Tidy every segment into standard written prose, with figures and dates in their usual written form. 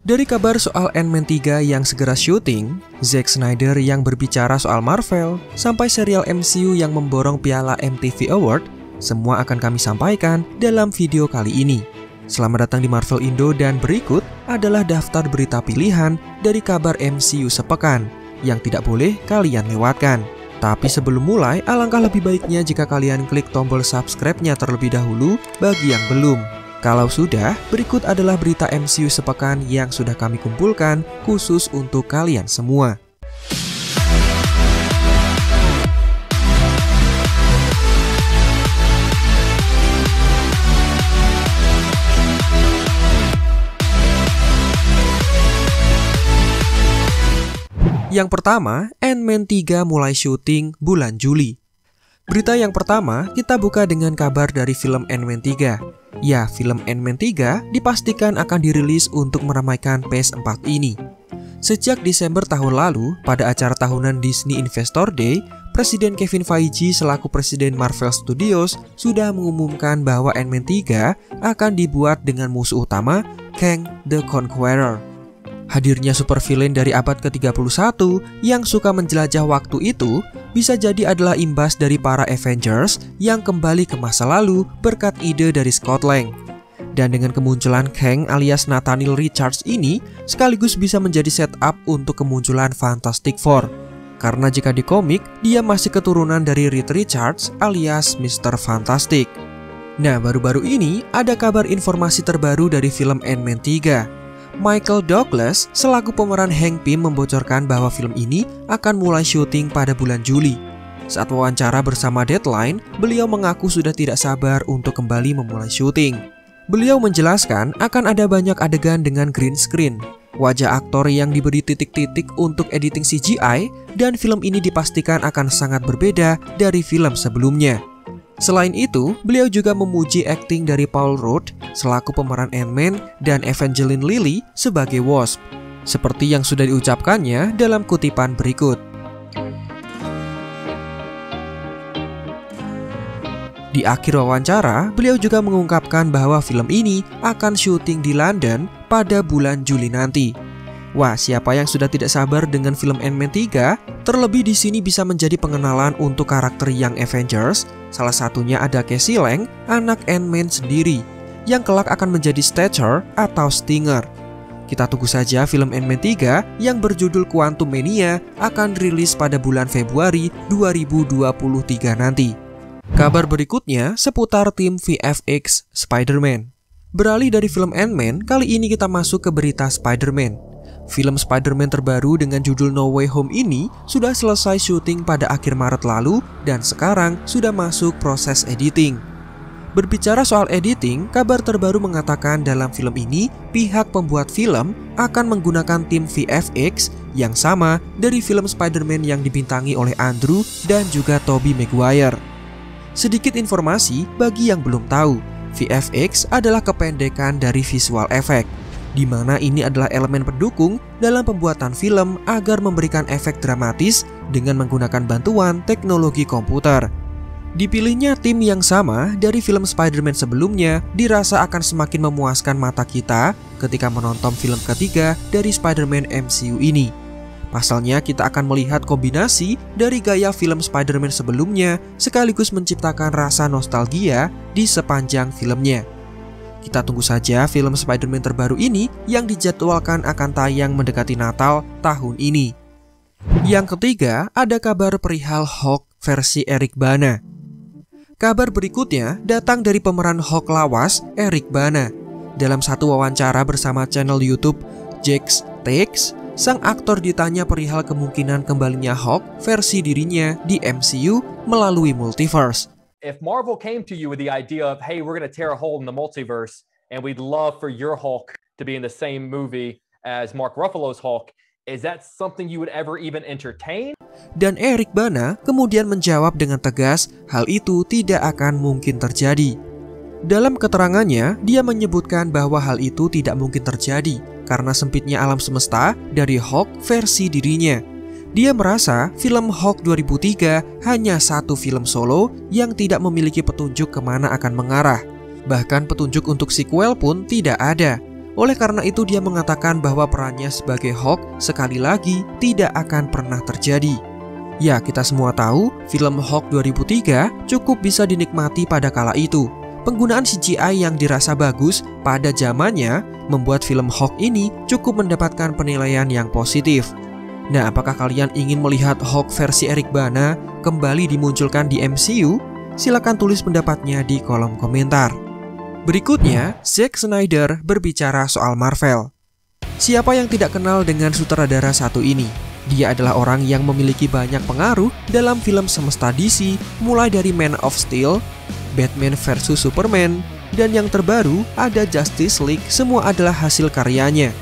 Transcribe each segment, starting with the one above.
Dari kabar soal Ant-Man 3 yang segera syuting, Zack Snyder yang berbicara soal Marvel, sampai serial MCU yang memborong piala MTV Award, semua akan kami sampaikan dalam video kali ini. Selamat datang di Marvel Indo dan berikut adalah daftar berita pilihan dari kabar MCU sepekan yang tidak boleh kalian lewatkan. Tapi sebelum mulai, alangkah lebih baiknya jika kalian klik tombol subscribe-nya terlebih dahulu bagi yang belum. Kalau sudah, berikut adalah berita MCU sepekan yang sudah kami kumpulkan khusus untuk kalian semua. Yang pertama, Ant-Man 3 mulai syuting bulan Juli. Berita yang pertama, kita buka dengan kabar dari film Ant-Man 3. Ya, film Ant-Man 3 dipastikan akan dirilis untuk meramaikan PS4 ini. Sejak Desember tahun lalu, pada acara tahunan Disney Investor Day, Presiden Kevin Feige selaku Presiden Marvel Studios sudah mengumumkan bahwa Ant-Man 3 akan dibuat dengan musuh utama, Kang the Conqueror. Hadirnya supervillain dari abad ke-31 yang suka menjelajah waktu itu bisa jadi adalah imbas dari para Avengers yang kembali ke masa lalu berkat ide dari Scott Lang. Dan dengan kemunculan Kang alias Nathaniel Richards ini sekaligus bisa menjadi setup untuk kemunculan Fantastic Four. Karena jika di komik, dia masih keturunan dari Reed Richards alias Mr. Fantastic. Nah, baru-baru ini ada kabar informasi terbaru dari film Ant-Man 3. Michael Douglas selaku pemeran Hank Pym membocorkan bahwa film ini akan mulai syuting pada bulan Juli. Saat wawancara bersama Deadline, beliau mengaku sudah tidak sabar untuk kembali memulai syuting. Beliau menjelaskan akan ada banyak adegan dengan green screen, wajah aktor yang diberi titik-titik untuk editing CGI, dan film ini dipastikan akan sangat berbeda dari film sebelumnya. Selain itu, beliau juga memuji akting dari Paul Rudd selaku pemeran Ant-Man dan Evangeline Lilly sebagai Wasp, seperti yang sudah diucapkannya dalam kutipan berikut. Di akhir wawancara, beliau juga mengungkapkan bahwa film ini akan syuting di London pada bulan Juli nanti. Wah, siapa yang sudah tidak sabar dengan film Ant-Man 3? Terlebih di sini bisa menjadi pengenalan untuk karakter Young Avengers. Salah satunya ada Cassie Lang, anak Ant-Man sendiri, yang kelak akan menjadi Stature atau Stinger. Kita tunggu saja film Ant-Man 3 yang berjudul Quantumania akan rilis pada bulan Februari 2023 nanti. Kabar berikutnya seputar tim VFX Spider-Man. Beralih dari film Ant-Man, kali ini kita masuk ke berita Spider-Man. Film Spider-Man terbaru dengan judul No Way Home ini sudah selesai syuting pada akhir Maret lalu dan sekarang sudah masuk proses editing. Berbicara soal editing, kabar terbaru mengatakan dalam film ini pihak pembuat film akan menggunakan tim VFX yang sama dari film Spider-Man yang dibintangi oleh Andrew dan juga Tobey Maguire. Sedikit informasi bagi yang belum tahu, VFX adalah kependekan dari visual effect, di mana ini adalah elemen pendukung dalam pembuatan film agar memberikan efek dramatis dengan menggunakan bantuan teknologi komputer. Dipilihnya tim yang sama dari film Spider-Man sebelumnya dirasa akan semakin memuaskan mata kita ketika menonton film ketiga dari Spider-Man MCU ini. Pasalnya kita akan melihat kombinasi dari gaya film Spider-Man sebelumnya sekaligus menciptakan rasa nostalgia di sepanjang filmnya. Kita tunggu saja film Spider-Man terbaru ini yang dijadwalkan akan tayang mendekati Natal tahun ini. Yang ketiga, ada kabar perihal Hulk versi Eric Bana. Kabar berikutnya datang dari pemeran Hulk lawas, Eric Bana. Dalam satu wawancara bersama channel YouTube Jake's Takes, sang aktor ditanya perihal kemungkinan kembalinya Hulk versi dirinya di MCU melalui multiverse. If Marvel came to you with the idea of, hey, we're going to tear a hole in the multiverse and we'd love for your Hulk to be in the same movie as Mark Ruffalo's Hulk, is that something you would ever even entertain? Dan Eric Bana kemudian menjawab dengan tegas, hal itu tidak akan mungkin terjadi. Dalam keterangannya, dia menyebutkan bahwa hal itu tidak mungkin terjadi karena sempitnya alam semesta dari Hulk versi dirinya. Dia merasa film Hulk 2003 hanya satu film solo yang tidak memiliki petunjuk kemana akan mengarah. Bahkan petunjuk untuk sequel pun tidak ada. Oleh karena itu dia mengatakan bahwa perannya sebagai Hulk sekali lagi tidak akan pernah terjadi. Ya, kita semua tahu film Hulk 2003 cukup bisa dinikmati pada kala itu. Penggunaan CGI yang dirasa bagus pada zamannya membuat film Hulk ini cukup mendapatkan penilaian yang positif. Nah, apakah kalian ingin melihat Hulk versi Eric Bana kembali dimunculkan di MCU? Silakan tulis pendapatnya di kolom komentar. Berikutnya, Zack Snyder berbicara soal Marvel. Siapa yang tidak kenal dengan sutradara satu ini? Dia adalah orang yang memiliki banyak pengaruh dalam film semesta DC, mulai dari Man of Steel, Batman vs Superman, dan yang terbaru ada Justice League, semua adalah hasil karyanya.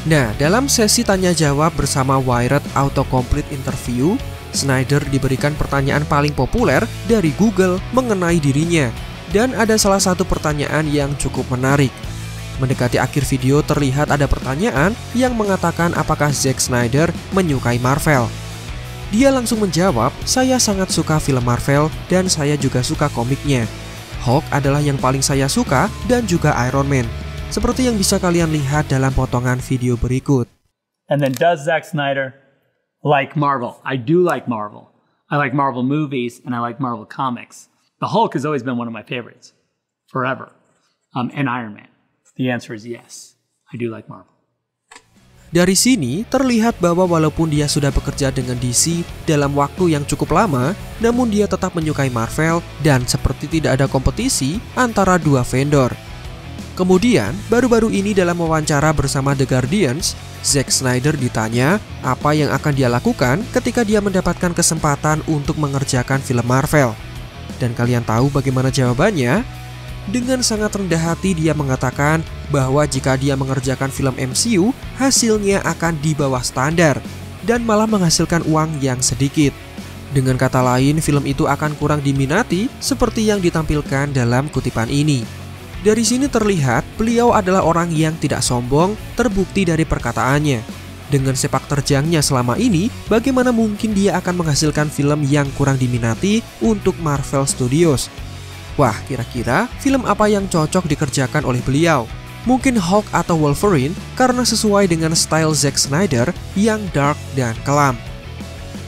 Nah, dalam sesi tanya jawab bersama Wired Autocomplete Interview, Snyder diberikan pertanyaan paling populer dari Google mengenai dirinya. Dan ada salah satu pertanyaan yang cukup menarik. Mendekati akhir video terlihat ada pertanyaan yang mengatakan apakah Zack Snyder menyukai Marvel. Dia langsung menjawab, "Saya sangat suka film Marvel dan saya juga suka komiknya. Hulk adalah yang paling saya suka dan juga Iron Man." Seperti yang bisa kalian lihat dalam potongan video berikut. And then does Zack Snyder like Marvel? I do like Marvel. I like Marvel movies and I like Marvel comics. The Hulk has always been one of my favorites, forever, and Iron Man. The answer is yes, I do like Marvel. Dari sini terlihat bahwa walaupun dia sudah bekerja dengan DC dalam waktu yang cukup lama, namun dia tetap menyukai Marvel dan seperti tidak ada kompetisi antara dua vendor. Kemudian, baru-baru ini dalam wawancara bersama The Guardians, Zack Snyder ditanya apa yang akan dia lakukan ketika dia mendapatkan kesempatan untuk mengerjakan film Marvel. Dan kalian tahu bagaimana jawabannya? Dengan sangat rendah hati dia mengatakan bahwa jika dia mengerjakan film MCU, hasilnya akan di bawah standar dan malah menghasilkan uang yang sedikit. Dengan kata lain, film itu akan kurang diminati seperti yang ditampilkan dalam kutipan ini. Dari sini terlihat beliau adalah orang yang tidak sombong, terbukti dari perkataannya. Dengan sepak terjangnya selama ini, bagaimana mungkin dia akan menghasilkan film yang kurang diminati untuk Marvel Studios? Wah, kira-kira film apa yang cocok dikerjakan oleh beliau? Mungkin Hulk atau Wolverine karena sesuai dengan style Zack Snyder yang dark dan kelam.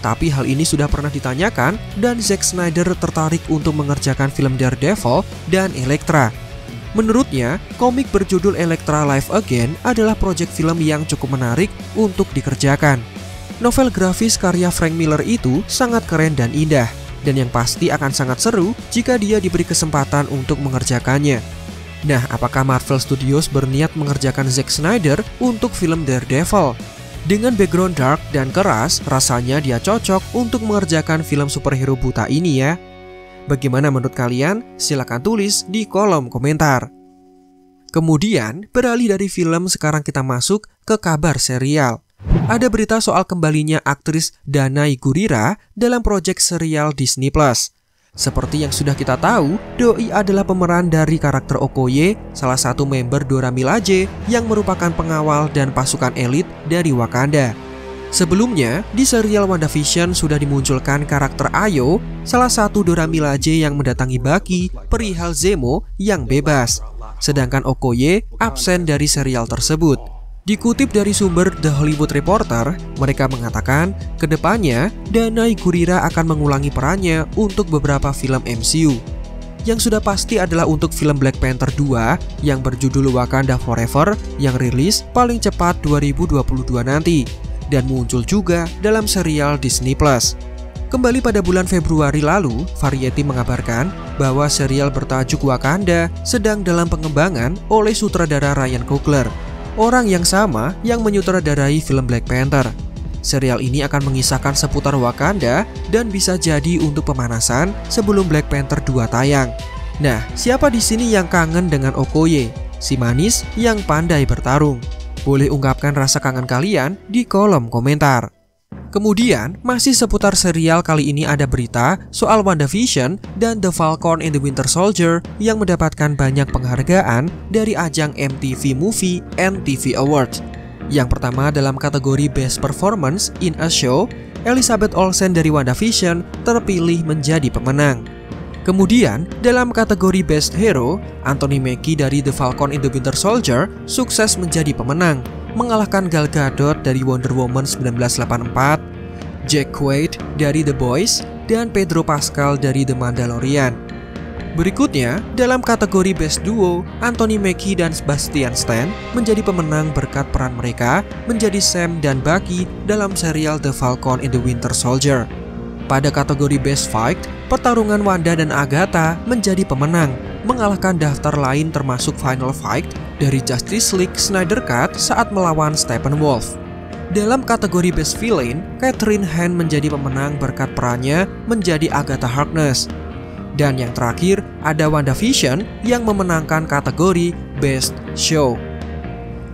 Tapi hal ini sudah pernah ditanyakan dan Zack Snyder tertarik untuk mengerjakan film Daredevil dan Elektra. Menurutnya, komik berjudul Elektra Live Again adalah proyek film yang cukup menarik untuk dikerjakan. Novel grafis karya Frank Miller itu sangat keren dan indah, dan yang pasti akan sangat seru jika dia diberi kesempatan untuk mengerjakannya. Nah, apakah Marvel Studios berniat mengerjakan Zack Snyder untuk film Daredevil? Dengan background dark dan keras, rasanya dia cocok untuk mengerjakan film superhero buta ini ya. Bagaimana menurut kalian? Silahkan tulis di kolom komentar. Kemudian, beralih dari film, sekarang kita masuk ke kabar serial. Ada berita soal kembalinya aktris Danai Gurira dalam proyek serial Disney+. Seperti yang sudah kita tahu, Doi adalah pemeran dari karakter Okoye, salah satu member Dora Milaje yang merupakan pengawal dan pasukan elit dari Wakanda. Sebelumnya, di serial WandaVision sudah dimunculkan karakter Ayo, salah satu Dora Milaje yang mendatangi Bucky perihal Zemo yang bebas. Sedangkan Okoye absen dari serial tersebut. Dikutip dari sumber The Hollywood Reporter, mereka mengatakan kedepannya Danai Gurira akan mengulangi perannya untuk beberapa film MCU. Yang sudah pasti adalah untuk film Black Panther 2 yang berjudul Wakanda Forever yang rilis paling cepat 2022 nanti. Dan muncul juga dalam serial Disney+. Kembali pada bulan Februari lalu, Variety mengabarkan bahwa serial bertajuk Wakanda sedang dalam pengembangan oleh sutradara Ryan Coogler, orang yang sama yang menyutradarai film Black Panther. Serial ini akan mengisahkan seputar Wakanda dan bisa jadi untuk pemanasan sebelum Black Panther 2 tayang. Nah, siapa di sini yang kangen dengan Okoye, si manis yang pandai bertarung? Boleh ungkapkan rasa kangen kalian di kolom komentar. Kemudian, masih seputar serial, kali ini ada berita soal WandaVision dan The Falcon and the Winter Soldier yang mendapatkan banyak penghargaan dari ajang MTV Movie and TV Awards. Yang pertama dalam kategori Best Performance in a Show, Elizabeth Olsen dari WandaVision terpilih menjadi pemenang. Kemudian, dalam kategori Best Hero, Anthony Mackie dari The Falcon and the Winter Soldier sukses menjadi pemenang, mengalahkan Gal Gadot dari Wonder Woman 1984, Jack Quaid dari The Boys, dan Pedro Pascal dari The Mandalorian. Berikutnya, dalam kategori Best Duo, Anthony Mackie dan Sebastian Stan menjadi pemenang berkat peran mereka menjadi Sam dan Bucky dalam serial The Falcon and the Winter Soldier. Pada kategori Best Fight, pertarungan Wanda dan Agatha menjadi pemenang, mengalahkan daftar lain termasuk Final Fight dari Justice League Snyder Cut saat melawan Steppenwolf. Dalam kategori Best Villain, Catherine Hahn menjadi pemenang berkat perannya menjadi Agatha Harkness. Dan yang terakhir, ada WandaVision yang memenangkan kategori Best Show.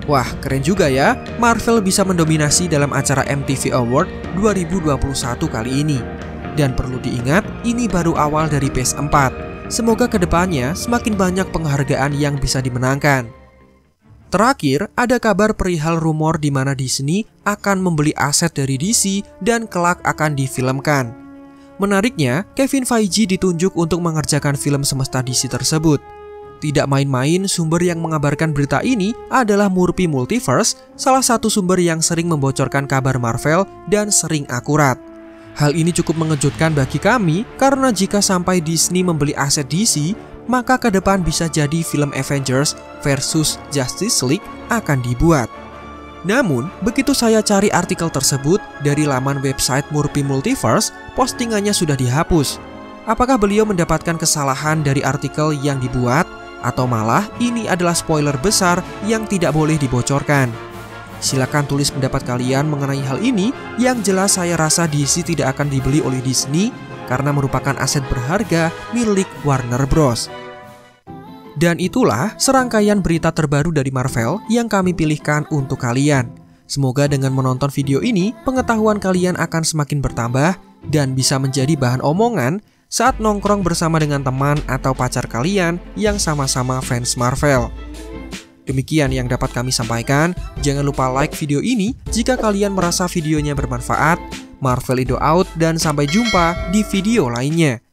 Wah, keren juga ya, Marvel bisa mendominasi dalam acara MTV Award 2021 kali ini. Dan perlu diingat, ini baru awal dari Phase 4. Semoga kedepannya semakin banyak penghargaan yang bisa dimenangkan. Terakhir, ada kabar perihal rumor di mana Disney akan membeli aset dari DC dan kelak akan difilmkan. Menariknya, Kevin Feige ditunjuk untuk mengerjakan film semesta DC tersebut. Tidak main-main, sumber yang mengabarkan berita ini adalah Murphy Multiverse, salah satu sumber yang sering membocorkan kabar Marvel dan sering akurat. Hal ini cukup mengejutkan bagi kami karena jika sampai Disney membeli aset DC, maka ke depan bisa jadi film Avengers versus Justice League akan dibuat. Namun, begitu saya cari artikel tersebut dari laman website Murphy Multiverse, postingannya sudah dihapus. Apakah beliau mendapatkan kesalahan dari artikel yang dibuat? Atau malah ini adalah spoiler besar yang tidak boleh dibocorkan? Silakan tulis pendapat kalian mengenai hal ini. Yang jelas saya rasa DC tidak akan dibeli oleh Disney karena merupakan aset berharga milik Warner Bros. Dan itulah serangkaian berita terbaru dari Marvel yang kami pilihkan untuk kalian. Semoga dengan menonton video ini, pengetahuan kalian akan semakin bertambah dan bisa menjadi bahan omongan saat nongkrong bersama dengan teman atau pacar kalian yang sama-sama fans Marvel. Demikian yang dapat kami sampaikan. Jangan lupa like video ini jika kalian merasa videonya bermanfaat. Marvel Indo out dan sampai jumpa di video lainnya.